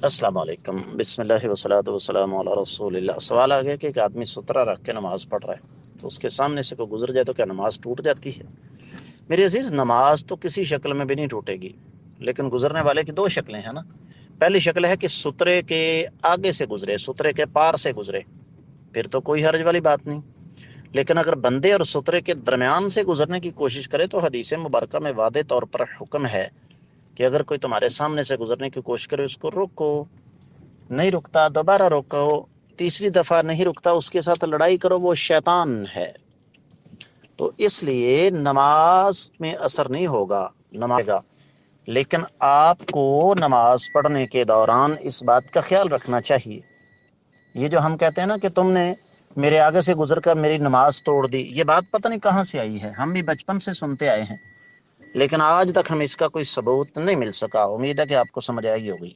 अस्सलाम वालेकुम, बिस्मिल्लाहि वस्सलातु वस्सलामु अला रसूलिल्लाह। सवाल आ गया कि एक आदमी सुतरा रख के नमाज पढ़ रहा है तो उसके सामने से कोई गुजर जाए तो क्या नमाज टूट जाती है? मेरे अजीज, नमाज तो किसी शक्ल में भी नहीं टूटेगी, लेकिन गुजरने वाले की दो शक्लें हैं ना। पहली शक्ल है कि सुतरे के आगे से गुजरे, सुतरे के पार से गुजरे, फिर तो कोई हर्ज वाली बात नहीं। लेकिन अगर बंदे और सुतरे के दरमियान से गुजरने की कोशिश करे तो हदीस मुबारक में वादे तौर पर हुक्म है कि अगर कोई तुम्हारे सामने से गुजरने की कोशिश करे उसको रोको। नहीं रुकता, दोबारा रोको। तीसरी दफा नहीं रुकता, उसके साथ लड़ाई करो, वो शैतान है। तो इसलिए नमाज में असर नहीं होगा, नमाज का। लेकिन आपको नमाज पढ़ने के दौरान इस बात का ख्याल रखना चाहिए। ये जो हम कहते हैं ना कि तुमने मेरे आगे से गुजर कर मेरी नमाज तोड़ दी, ये बात पता नहीं कहां से आई है, हम भी बचपन से सुनते आए हैं, लेकिन आज तक हमें इसका कोई सबूत नहीं मिल सका। उम्मीद है कि आपको समझ आई होगी।